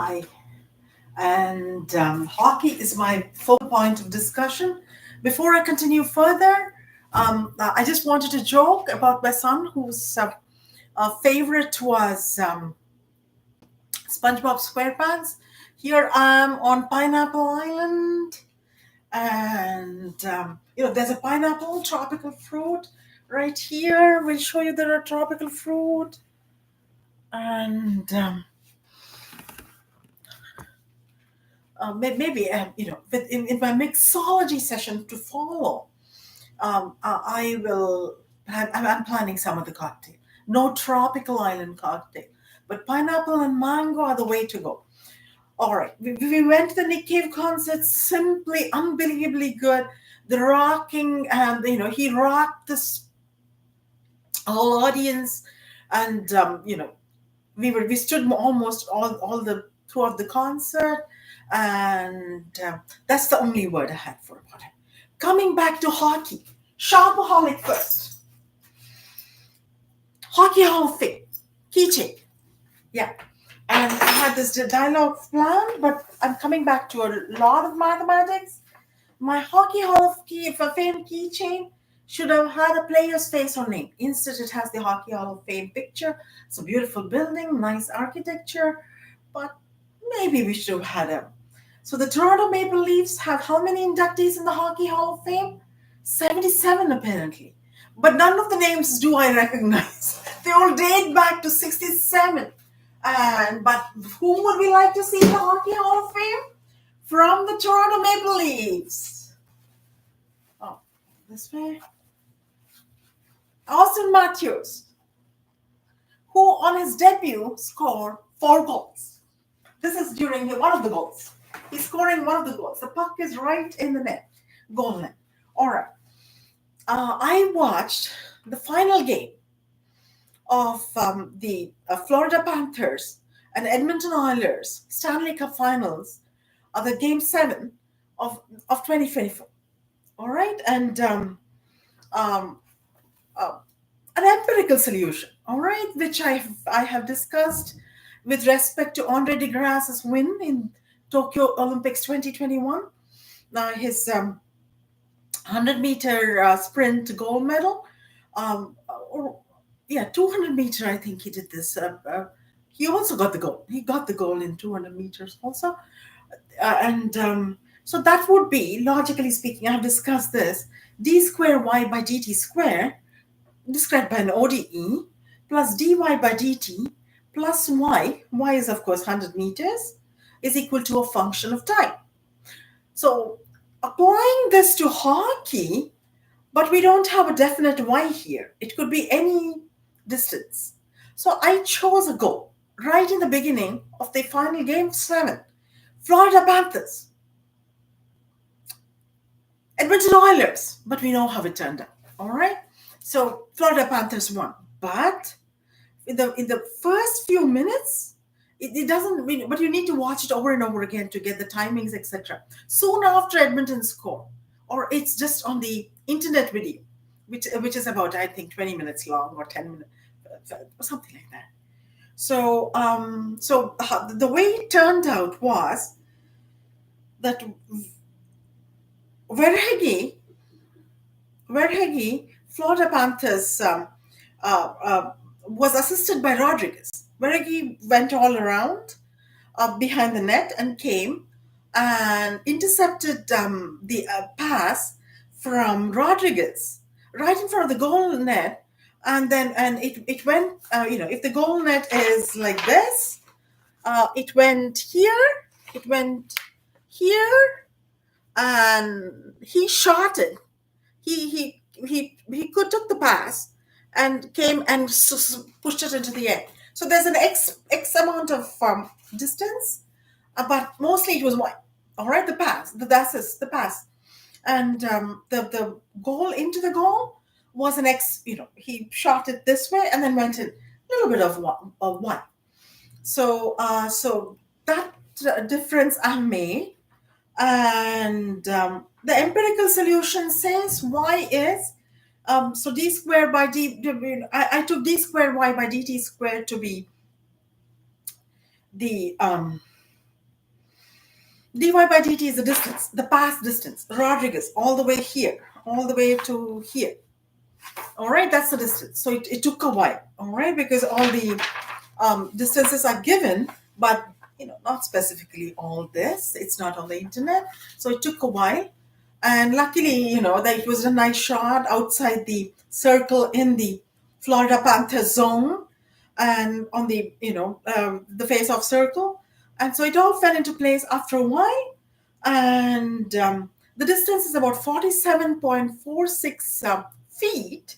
Hi, and hockey is my focal point of discussion. Before I continue further, I just wanted to joke about my son, whose favorite was SpongeBob SquarePants. Here I am on Pineapple Island, and there's a pineapple, tropical fruit, right here. We'll show you there are tropical fruit, and maybe in my mixology session to follow, I will. I'm planning some of the cocktail. No tropical island cocktail, but pineapple and mango are the way to go. All right, we went to the Nick Cave concert. Simply unbelievably good. The rocking, and he rocked this whole audience, and we stood almost all the throughout the concert, and that's the only word I had for about it. Coming back to hockey, shopaholic first. Hockey Hall of Fame, keychain, yeah. And I had this dialogue planned, but I'm coming back to a lot of mathematics. My Hockey Hall of Fame keychain should have had a player's face or name. Instead, it has the Hockey Hall of Fame picture. It's a beautiful building, nice architecture, but maybe we should have had a. So the Toronto Maple Leafs have how many inductees in the Hockey Hall of Fame? 77 apparently. But none of the names do I recognize. They all date back to 67. But whom would we like to see in the Hockey Hall of Fame? From the Toronto Maple Leafs. Oh, this way. Austin Matthews, who on his debut scored 4 goals. This is during one of the goals. He's scoring one of the goals. The puck is right in the net, goal net. All right. I watched the final game of the Florida Panthers and Edmonton Oilers Stanley Cup Finals, the Game 7 of 2024. All right, and um, uh, an empirical solution. All right, which I have discussed with respect to Andre DeGrasse's win in Tokyo Olympics 2021. His 100-meter sprint gold medal, or yeah, 200 meter. I think he did this. He also got the goal. He got the goal in 200 meters also, and so that would be, logically speaking, I have discussed this, d square y by dt square described by an ODE plus dy by dt plus y is of course 100 meters, is equal to a function of time. So applying this to hockey, but we don't have a definite y here. It could be any distance. So I chose a goal right in the beginning of the final game 7. Florida Panthers, Edmonton Oilers, but we know how it turned out. All right. So Florida Panthers won, but in the first few minutes, it doesn't really, but you need to watch it over and over again to get the timings, etc. Soon after Edmonton score, or it's just on the internet video, which is about, I think, 20 minutes long or 10 minutes, or something like that. So the way it turned out was that Verhage, Florida Panthers was assisted by Rodriguez. Verhage went all around behind the net and came and intercepted the pass from Rodriguez right in front of the goal net. And then it went, if the goal net is like this, it went here, it went here, and he shot it. He could took the pass and came and pushed it into the air. So there's an x amount of distance, but mostly it was one. All right, the pass, the assist, the pass, and the goal into the goal was an x. He shot it this way and then went in a little bit of one. So that difference I made, and the empirical solution says y is so d squared by I took d squared y by dt squared to be the dy by dt is the distance, the path distance, Rodriguez, all the way here, all the way to here. All right, that's the distance. So it took a while, all right, because all the distances are given, but not specifically all this. It's not on the internet, so it took a while. And luckily, that it was a nice shot outside the circle in the Florida Panther zone, and on the the face-off circle, and so it all fell into place after a while. And the distance is about 47.46 feet,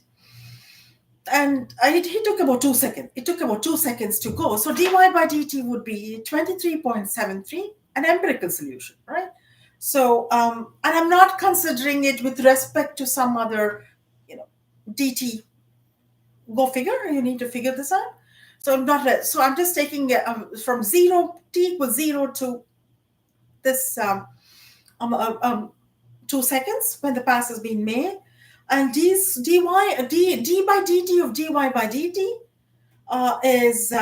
and it took about 2 seconds. It took about 2 seconds to go. So dy by dt would be 23.73, an empirical solution, right? So, and I'm not considering it with respect to some other, dt. Go figure. You need to figure this out. So I'm not. So I'm just taking it from zero, t equals 0 to this um, um, um, 2 seconds when the pass has been made, and d by dt of dy by dt is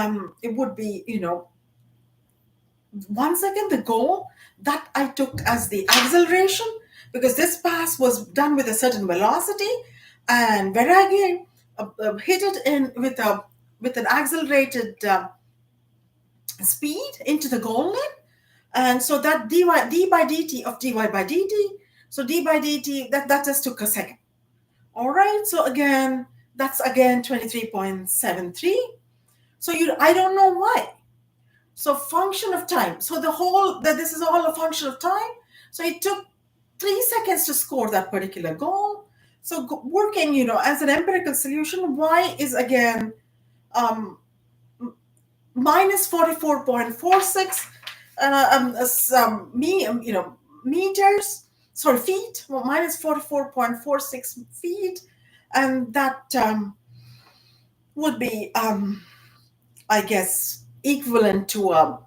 it would be 1 second. The goal that I took as the acceleration, because this pass was done with a certain velocity, and when I again hit it in with an accelerated speed into the goal line, and so that d by dt of dy by dt, so d by dt that just took a second. All right, so again, that's again 23.73. So I don't know why. So function of time. So that this is all a function of time. So it took 3 seconds to score that particular goal. So working, as an empirical solution, y is again um, minus 44.46 meters, sorry, feet, well, minus 44.46 feet, and that would be I guess equivalent to a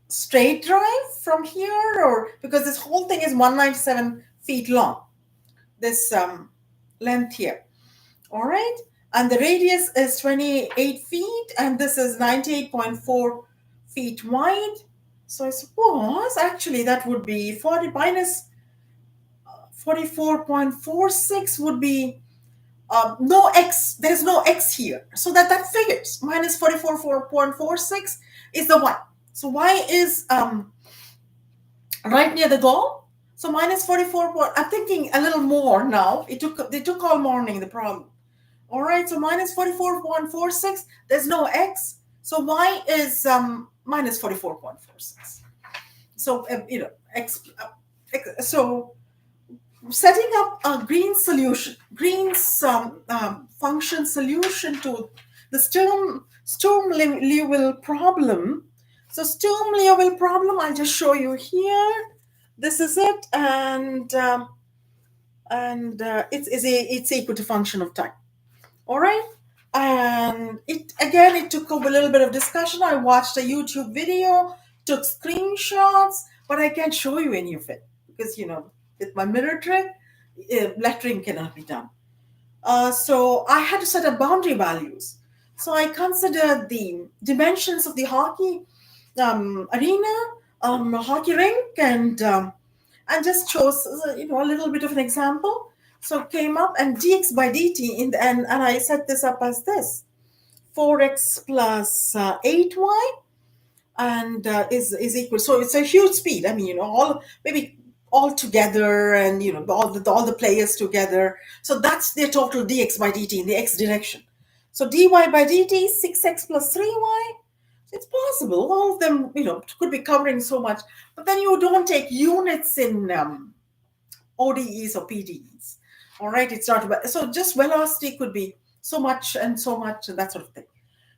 straight drive from here, or because this whole thing is 197 feet long, this length here. All right, and the radius is 28 feet, and this is 98.4 feet wide. So I suppose actually that would be 40 minus 44.46 would be no x. There's no x here, so that figures. Minus 44.46 is the y. So y is right near the goal. So minus 44. I'm thinking a little more now. They took all morning, the problem. All right, so minus 44.46. There's no x, so y is minus 44.46. So so setting up a Green's function solution to the Sturm-Liouville problem. So Sturm-Liouville problem, I'll just show you here. This is it, and it's equal to function of time. All right, and it took a little bit of discussion. I watched a YouTube video, took screenshots, but I can't show you any of it because with my mirror trick, lettering cannot be done. So I had to set up boundary values. So I considered the dimensions of the hockey arena, hockey rink, and just chose a little bit of an example. So came up and dx by dt in the end, and I set this up as this 4x plus 8y, and is equal. So it's a huge speed. I mean, all maybe all together, and all the players together. So that's their total dx by dt in the x direction. So dy by dt 6x plus 3y. It's possible all of them could be covering so much, but then you don't take units in ODEs or PDEs. All right, it's not so just velocity could be so much and so much and that sort of thing.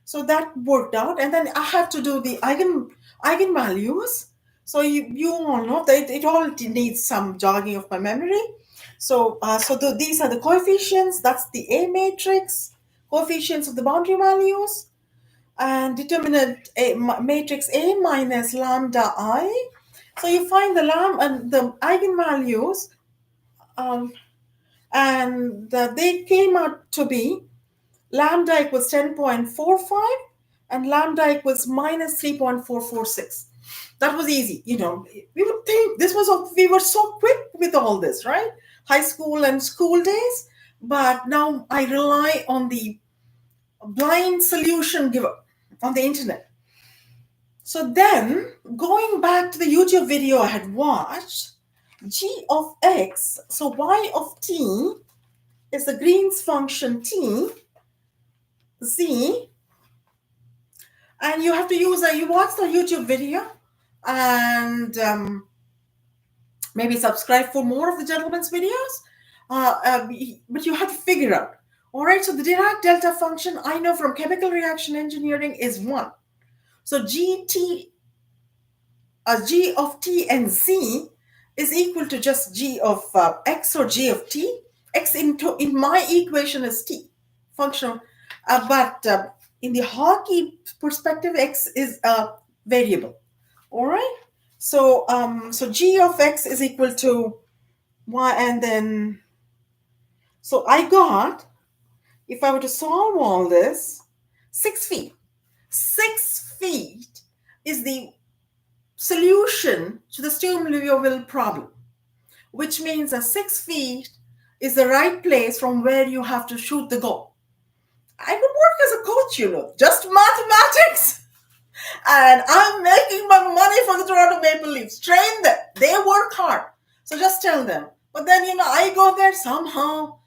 So that worked out, and then I have to do the eigenvalues. So you all know that it all needs some jogging of my memory. So these are the coefficients. That's the A matrix coefficients of the boundary values, and determinant matrix A minus lambda I. So you find the eigenvalues, and they came out to be lambda equals 10.45 and lambda equals minus 3.446. That was easy. We would think this was, we were so quick with all this, right? High school and school days. But now I rely on the blind solution giver on the internet. So then, going back to the YouTube video I had watched, g of x, so y of t is the Green's function t, z, and you have to use you watch the YouTube video and maybe subscribe for more of the gentleman's videos. But you have to figure out. All right, so the Dirac delta function I know from chemical reaction engineering is 1. So g of t and z is equal to just g of x or g of t. X in my equation is t functional, but in the hockey perspective, x is a variable. All right. So g of x is equal to y, and then so I got, if I were to solve all this, 6 feet. 6 feet is the solution to the Sturm-Liouville problem, which means that 6 feet is the right place from where you have to shoot the goal. I would work as a coach, just mathematics. And I'm making my money for the Toronto Maple Leafs. Train them. They work hard. So just tell them. But then, I go there somehow.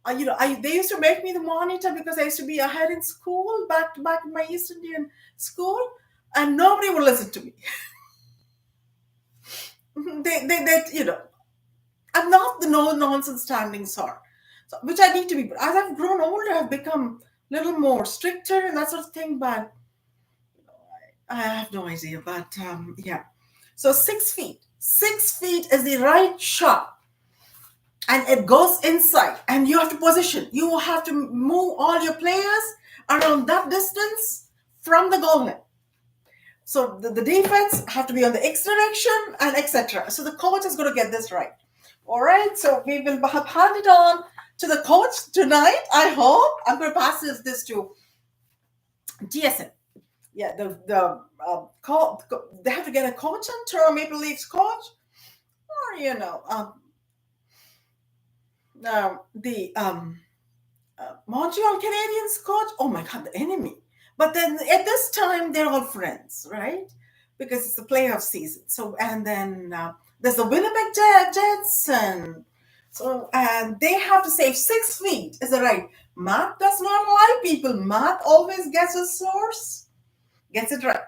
They used to make me the monitor because I used to be ahead in school, back to back in my East Indian school, and nobody would listen to me. I'm not the no-nonsense standing sort, which I need to be. But as I've grown older, I've become a little more stricter and that sort of thing. But I have no idea. But yeah. So 6 feet. 6 feet is the right shot. And it goes inside. And you have to position. You have to move all your players around that distance from the goal line. So the defense have to be on the X direction and etc. So the coach is going to get this right. All right. So we will hand it on to the coach tonight. I hope. I'm going to pass this to TSN. Yeah, they have to get a coach on Toronto Maple Leafs coach, or the Montreal Canadiens coach. Oh my God, the enemy. But then at this time, they're all friends, right? Because it's the playoff season. So, and then there's the Winnipeg Jets, and they have to save 6 feet. Is that right? Math does not lie, people. Math always gets a source, gets it right.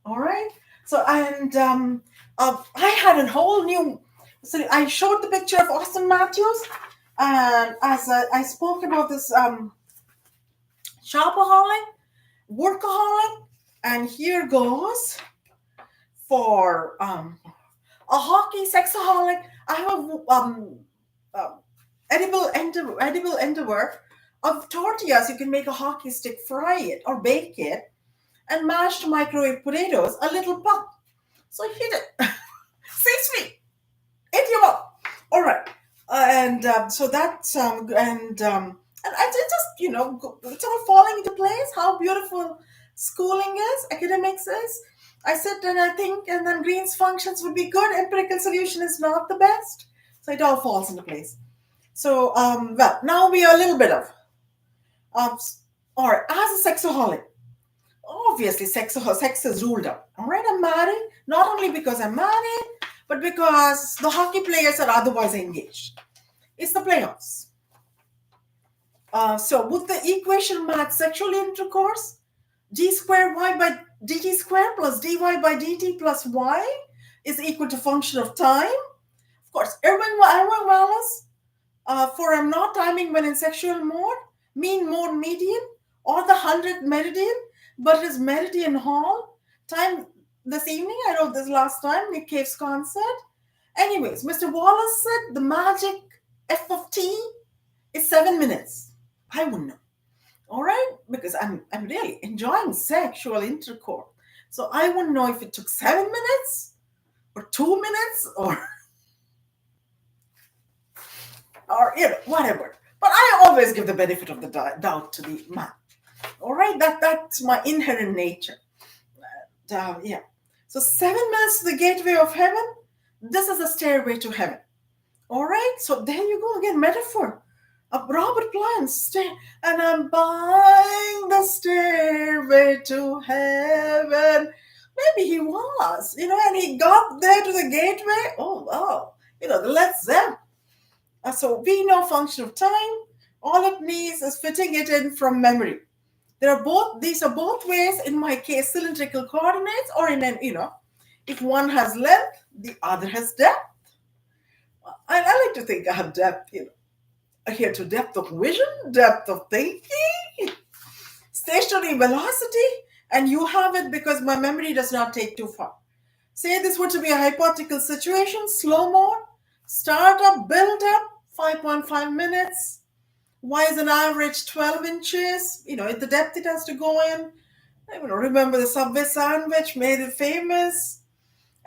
All right. So, and I had a whole new. So I showed the picture of Austin Matthews, and as I spoke about this shopaholic, workaholic, and here goes for a hockey sexaholic. I have edible endeavor of tortillas. You can make a hockey stick, fry it or bake it, and mashed microwave potatoes, a little puck. So hit it. 6 feet. Hit your mouth. All right. So that's and I just it's all falling into place. How beautiful schooling is, academics is. I sit and I think, and then Green's functions would be good. Empirical solution is not the best. So it all falls into place. So well, now we are a little bit of all right. As a sexaholic, obviously sex is ruled out. All right, I'm married not only because I'm married, but because the hockey players are otherwise engaged. It's the playoffs. So with the equation math sexual intercourse, d squared y by dt squared plus dy by dt plus y is equal to function of time. Of course, Erwin Wallace, for I'm not timing when in sexual mode, mean mode median, or the 100th meridian, but it is meridian hall. Time this evening, I wrote this last time, Nick Cave's concert. Anyways, Mr. Wallace said the magic f of t is 7 minutes. I wouldn't know. All right, because I'm really enjoying sexual intercourse. So I wouldn't know if it took 7 minutes or 2 minutes or whatever. But I always give the benefit of the doubt to the math. All right, that's my inherent nature. Yeah. So 7 minutes to the gateway of heaven. This is the stairway to heaven. All right. So there you go again, metaphor. Robert Plant, and I'm buying the stairway to heaven. Maybe he was, and he got there to the gateway. Oh wow, the Led Zepp. So we know function of time. All it needs is fitting it in from memory. These are both ways, in my case, cylindrical coordinates, or if one has length, the other has depth. I like to think I have depth, here to depth of vision, depth of thinking, stationary velocity, and you have it because my memory does not take too far. Say this were to be a hypothetical situation, slow mode, start up, build up, 5.5 minutes. Why is an average 12 inches? The depth it has to go in. Remember the Subway sandwich made it famous.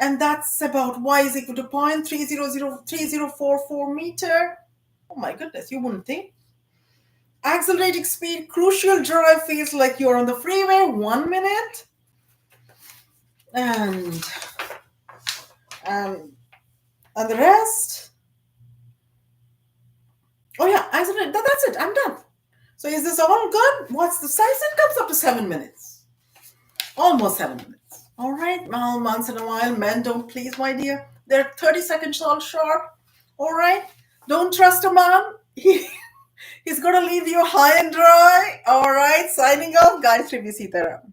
And that's about y is equal to 0.3003044 meter. Oh my goodness, you wouldn't think. Accelerating speed, crucial drive feels like you're on the freeway, 1 minute. And the rest. Oh yeah, accelerate. That's it. I'm done. So is this all good? What's the size? It comes up to 7 minutes. Almost 7 minutes. All right. Well, once in a while, men don't please, my dear. They're 30 seconds all short. All right. Don't trust a man. He's going to leave you high and dry. All right. Signing off, Gayatri V. Sitaram.